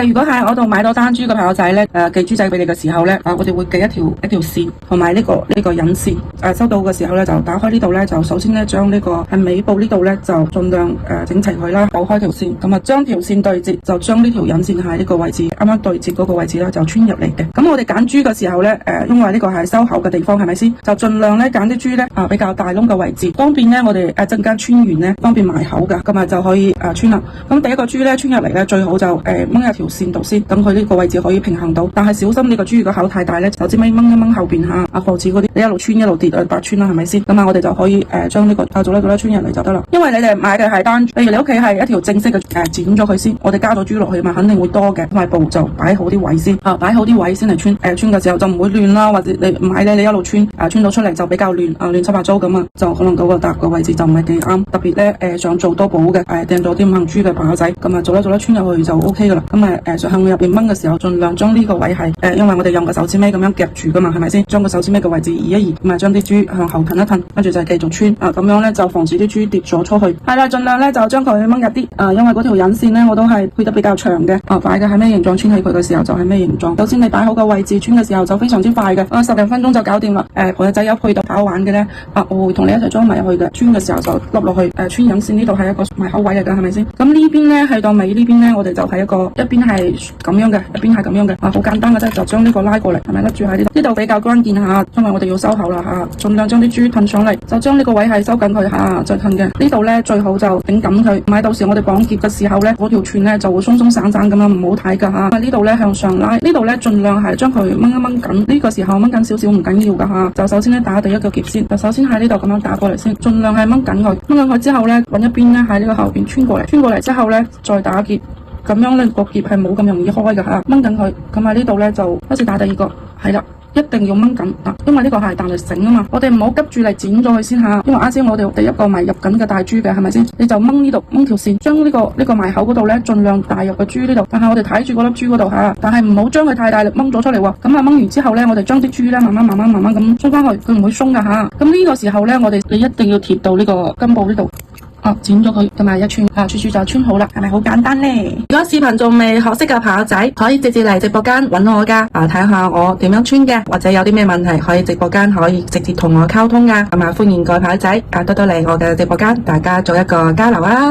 如果係我度買到單珠嘅朋友仔咧，寄珠仔俾你嘅時候咧，我哋會寄一條線同埋呢個引線。收到嘅時候咧，就打開呢度咧，就首先咧將呢個係尾部呢度咧就盡量整齊佢啦，補開條線，咁啊將條線對接，就將呢條引線喺呢個位置啱啱對接嗰個位置咧就穿入嚟嘅。咁我哋揀珠嘅時候咧，因為呢個係收口嘅地方係咪先？就盡量咧揀啲珠咧比較大窿嘅位置，方便咧我哋陣間穿完咧方便埋口噶，咁啊就可以穿啦。咁第一個珠咧穿入嚟咧，最好就掹一條線度先，等佢呢個位置可以平衡到。但係小心呢個珠如果口太大咧，手指尾掹一掹後邊吓，防止嗰啲你一路穿一路跌白穿啦，係咪先？咁啊我哋就可以將呢個做呢穿入嚟就得啦。因為你哋買嘅係單珠，例如你屋企係一條正式嘅剪咗佢先，我哋加咗珠落去嘛，肯定會多嘅，同埋布就擺好啲位先，擺好啲位先嚟穿。穿嘅時候就唔會亂啦，或者你唔買咧，你一路穿穿到出嚟就比較亂亂七八糟咁啊，就可能嗰個搭個位置就唔係幾啱。特別咧想做多寶嘅訂咗啲五行珠嘅朋友仔，咁啊做得穿入去就 OK 噶啦。咁想向入邊掹嘅時候，盡量將呢個位係因為我哋用個手指尾咁樣夾住噶嘛，係咪先？將個手指尾嘅位置移一移，咁啊將啲珠向後褪一褪，跟住就繼續穿咁樣咧就防止啲珠跌咗出去。係啦，盡量咧就將佢掹入啲因為嗰條引線咧我都係配得比較長嘅，擺嘅係咩形狀穿起佢嘅時候就係咩形狀。首先你擺好個位置，穿嘅時候就非常之快嘅，10零分鐘就搞掂啦。朋友仔有配到跑玩嘅咧，我會同你一齊裝埋入去嘅。穿嘅時候就笠落去，穿引線呢度係一個埋口位嚟㗎，係咪先？咁呢邊咧去到尾呢邊咧，我哋就係一邊係咁樣嘅，一邊係咁樣嘅，好簡單嘅啫，就將呢個拉過嚟，係咪笠住喺呢度？呢度比較關鍵吓，因為我哋要收口啦吓，盡量將啲珠褪上嚟，就將呢個位係收緊佢吓，再褪嘅。呢度咧最好就頂緊佢，唔係到時我哋綁結嘅時候咧，嗰條串咧就會鬆鬆散散咁樣，唔好睇㗎吓。呢度咧向上拉，呢度咧盡量係將佢掹一掹緊，呢個時候掹緊少少唔緊要㗎吓。就首先咧打第一個結先，就首先喺呢度咁樣打過嚟先，盡量係掹緊佢，掹緊佢之後咧揾一邊咧喺呢個後邊穿過嚟之後咧再打結，咁樣咧個結係冇咁容易開㗎吓。掹緊佢，咁喺呢度咧就開始打第二個，係啦。一定要掹緊因為呢個係彈力繩啊嘛，我哋唔好急住嚟剪咗佢先吓，因為啱先我哋第一個埋入緊嘅大珠嘅係咪先？你就掹呢度掹條線，將呢個埋口嗰度咧盡量帶入個珠呢度，但係我哋睇住嗰粒珠嗰度吓，但係唔好將佢太大力掹咗出嚟喎。咁啊掹完之後咧，我哋將啲珠咧慢慢咁鬆翻去，佢唔會鬆噶吓。咁呢個時候咧，你一定要貼到呢個根部呢度。剪咗佢，同埋一串處處就穿好啦，係咪好簡單呢？如果視頻仲未學識嘅朋友仔，可以直接嚟直播間揾我噶，睇下我點樣穿嘅，或者有啲咩問題，可以直播間可以直接同我溝通噶，咁歡迎各位朋友仔多多嚟我嘅直播間，大家做一個交流啊！